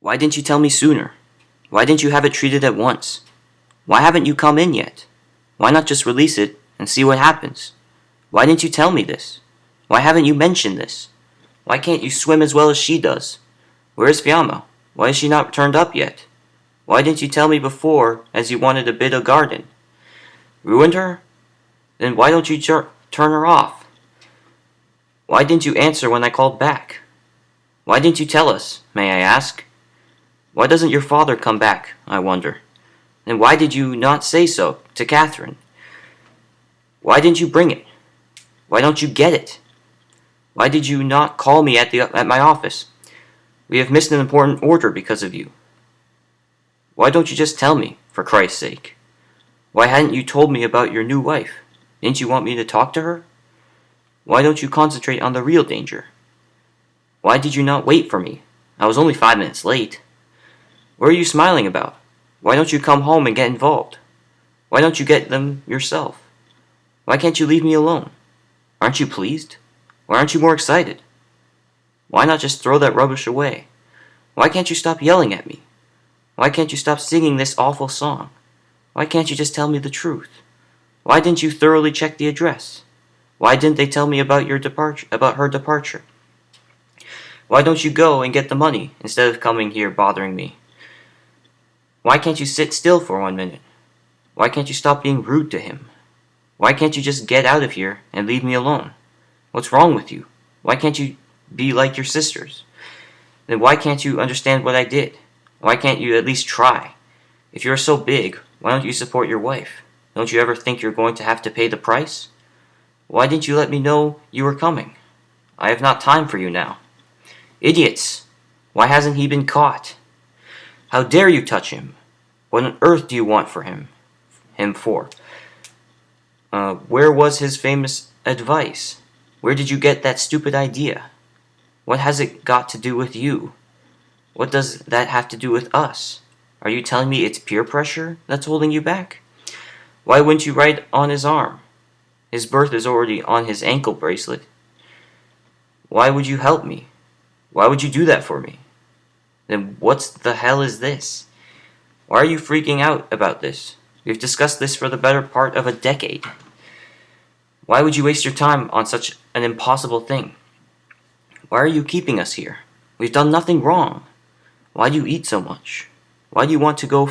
Why didn't you tell me sooner? Why didn't you have it treated at once? Why haven't you come in yet? Why not just release it and see what happens? Why didn't you tell me this? Why haven't you mentioned this? Why can't you swim as well as she does? Where is Fiamma? Why is she not turned up yet? Why didn't you tell me before, as you wanted a bit of garden? Ruined her? Then why don't you turn her off? Why didn't you answer when I called back? Why didn't you tell us, may I ask? Why doesn't your father come back, I wonder? And why did you not say so to Catherine? Why didn't you bring it? Why don't you get it? Why did you not call me at my office? We have missed an important order because of you. Why don't you just tell me, for Christ's sake? Why hadn't you told me about your new wife? Didn't you want me to talk to her? Why don't you concentrate on the real danger? Why did you not wait for me? I was only 5 minutes late. What are you smiling about? Why don't you come home and get involved? Why don't you get them yourself? Why can't you leave me alone? Aren't you pleased? Why aren't you more excited? Why not just throw that rubbish away? Why can't you stop yelling at me? Why can't you stop singing this awful song? Why can't you just tell me the truth? Why didn't you thoroughly check the address? Why didn't they tell me about her departure? Why don't you go and get the money instead of coming here bothering me? Why can't you sit still for 1 minute? Why can't you stop being rude to him? Why can't you just get out of here and leave me alone? What's wrong with you? Why can't you be like your sisters? Then why can't you understand what I did? Why can't you at least try? If you're so big, why don't you support your wife? Don't you ever think you're going to have to pay the price? Why didn't you let me know you were coming? I have not time for you now. Idiots! Why hasn't he been caught? How dare you touch him? What on earth do you want for him for? Where was his famous advice? Where did you get that stupid idea? What has it got to do with you? What does that have to do with us? Are you telling me it's peer pressure that's holding you back? Why wouldn't you write on his arm? His birth is already on his ankle bracelet. Why would you help me? Why would you do that for me? Then what the hell is this? Why are you freaking out about this? We've discussed this for the better part of a decade. Why would you waste your time on such an impossible thing? Why are you keeping us here? We've done nothing wrong. Why do you eat so much? Why do you want to go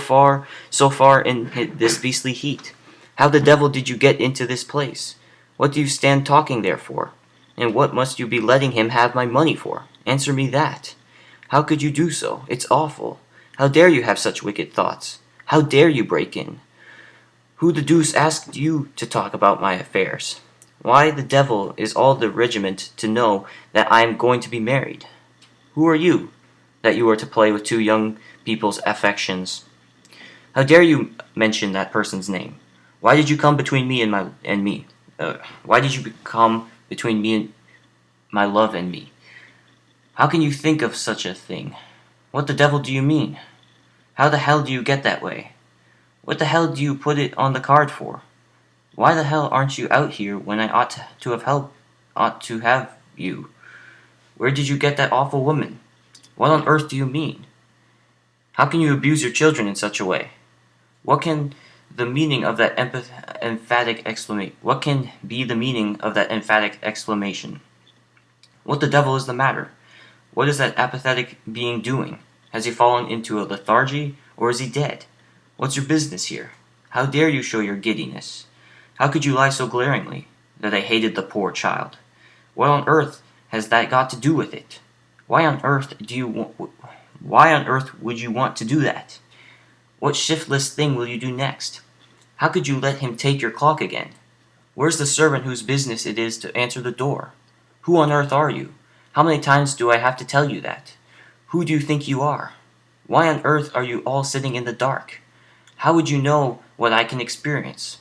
so far in this beastly heat? How the devil did you get into this place? What do you stand talking there for? And what must you be letting him have my money for? Answer me that. How could you do so? It's awful. How dare you have such wicked thoughts? How dare you break in? Who the deuce asked you to talk about my affairs? Why the devil is all the regiment to know that I am going to be married? Who are you, that you are to play with two young people's affections? How dare you mention that person's name? Why did you come between me and me? Why did you come between me and my love and me? How can you think of such a thing? What the devil do you mean? How the hell do you get that way? What the hell do you put it on the card for? Why the hell aren't you out here when I ought to have you? Where did you get that awful woman? What on earth do you mean? How can you abuse your children in such a way? What can the meaning of that emphatic exclamation? What can be the meaning of that emphatic exclamation? What the devil is the matter? What is that apathetic being doing? Has he fallen into a lethargy, or is he dead? What's your business here? How dare you show your giddiness? How could you lie so glaringly, that I hated the poor child? What on earth has that got to do with it? Why on earth would you want to do that? What shiftless thing will you do next? How could you let him take your clock again? Where's the servant whose business it is to answer the door? Who on earth are you? How many times do I have to tell you that? Who do you think you are? Why on earth are you all sitting in the dark? How would you know what I can experience?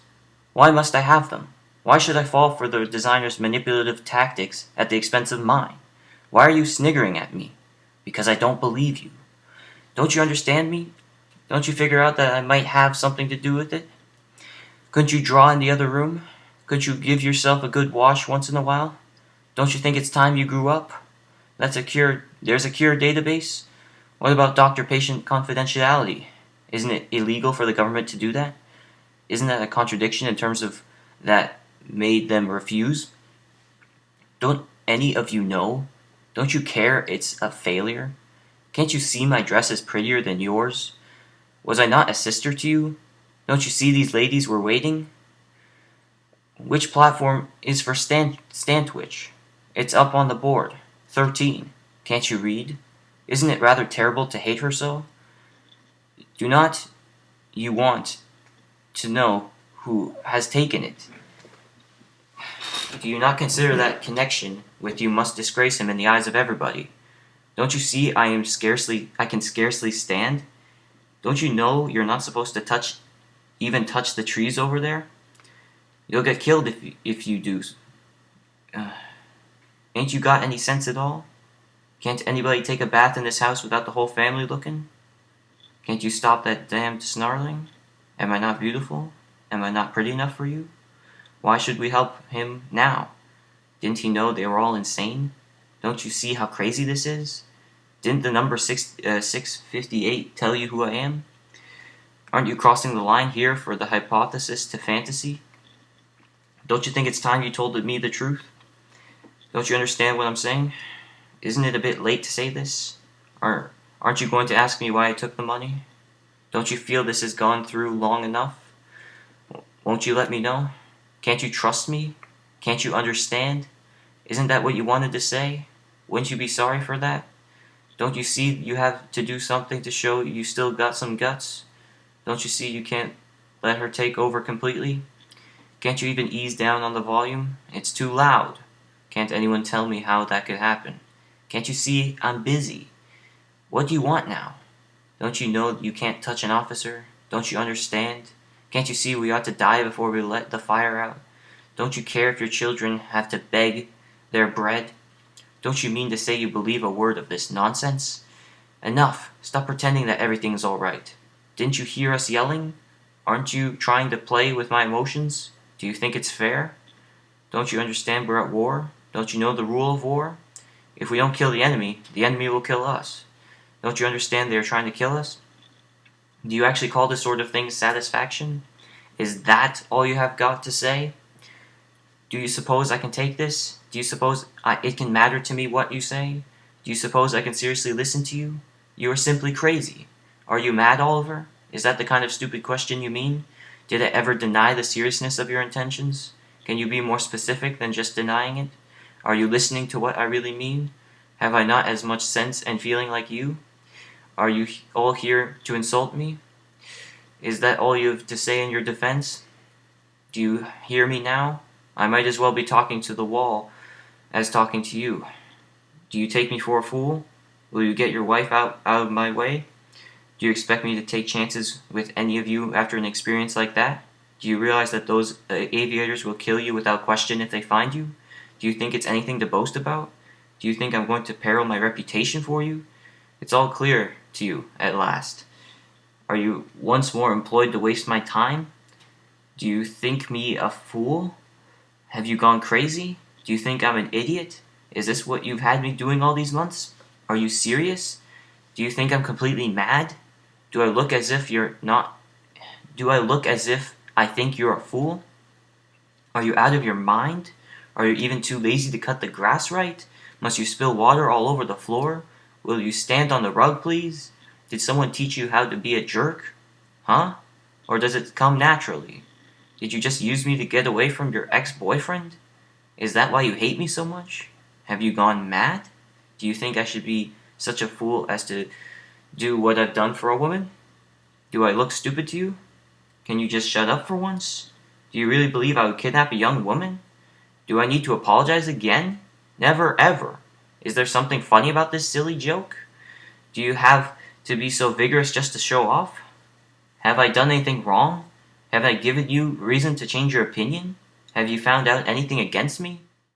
Why must I have them? Why should I fall for the designer's manipulative tactics at the expense of mine? Why are you sniggering at me? Because I don't believe you. Don't you understand me? Don't you figure out that I might have something to do with it? Couldn't you draw in the other room? Couldn't you give yourself a good wash once in a while? Don't you think it's time you grew up? There's a cure database. What about doctor-patient confidentiality? Isn't it illegal for the government to do that? Isn't that a contradiction in terms of that made them refuse? Don't any of you know? Don't you care it's a failure? Can't you see my dress is prettier than yours? Was I not a sister to you? Don't you see these ladies were waiting? Which platform is for Stantwich? It's up on the board. 13. Can't you read? Isn't it rather terrible to hate her so? Do not you want to know who has taken it? Do you not consider that connection with you must disgrace him in the eyes of everybody? Don't you see I can scarcely stand? Don't you know you're not supposed to even touch the trees over there? You'll get killed if you do. Ain't you got any sense at all? Can't anybody take a bath in this house without the whole family looking? Can't you stop that damned snarling? Am I not beautiful? Am I not pretty enough for you? Why should we help him now? Didn't he know they were all insane? Don't you see how crazy this is? Didn't the number 658 tell you who I am? Aren't you crossing the line here for the hypothesis to fantasy? Don't you think it's time you told me the truth? Don't you understand what I'm saying? Isn't it a bit late to say this? Aren't you going to ask me why I took the money? Don't you feel this has gone through long enough? Won't you let me know? Can't you trust me? Can't you understand? Isn't that what you wanted to say? Wouldn't you be sorry for that? Don't you see you have to do something to show you still got some guts? Don't you see you can't let her take over completely? Can't you even ease down on the volume? It's too loud. Can't anyone tell me how that could happen? Can't you see I'm busy? What do you want now? Don't you know you can't touch an officer? Don't you understand? Can't you see we ought to die before we let the fire out? Don't you care if your children have to beg their bread? Don't you mean to say you believe a word of this nonsense? Enough! Stop pretending that everything's all right. Didn't you hear us yelling? Aren't you trying to play with my emotions? Do you think it's fair? Don't you understand we're at war? Don't you know the rule of war? If we don't kill the enemy will kill us. Don't you understand they are trying to kill us? Do you actually call this sort of thing satisfaction? Is that all you have got to say? Do you suppose I can take this? Do you suppose it can matter to me what you say? Do you suppose I can seriously listen to you? You are simply crazy. Are you mad, Oliver? Is that the kind of stupid question you mean? Did I ever deny the seriousness of your intentions? Can you be more specific than just denying it? Are you listening to what I really mean? Have I not as much sense and feeling like you? Are you all here to insult me? Is that all you have to say in your defense? Do you hear me now? I might as well be talking to the wall as talking to you. Do you take me for a fool? Will you get your wife out of my way? Do you expect me to take chances with any of you after an experience like that? Do you realize that those aviators will kill you without question if they find you? Do you think it's anything to boast about? Do you think I'm going to peril my reputation for you? It's all clear to you at last. Are you once more employed to waste my time? Do you think me a fool? Have you gone crazy? Do you think I'm an idiot? Is this what you've had me doing all these months? Are you serious? Do you think I'm completely mad? Do I look as if you're not... Do I look as if I think you're a fool? Are you out of your mind? Are you even too lazy to cut the grass right? Must you spill water all over the floor? Will you stand on the rug, please? Did someone teach you how to be a jerk? Huh? Or does it come naturally? Did you just use me to get away from your ex-boyfriend? Is that why you hate me so much? Have you gone mad? Do you think I should be such a fool as to do what I've done for a woman? Do I look stupid to you? Can you just shut up for once? Do you really believe I would kidnap a young woman? Do I need to apologize again? Never ever. Is there something funny about this silly joke? Do you have to be so vigorous just to show off? Have I done anything wrong? Have I given you reason to change your opinion? Have you found out anything against me?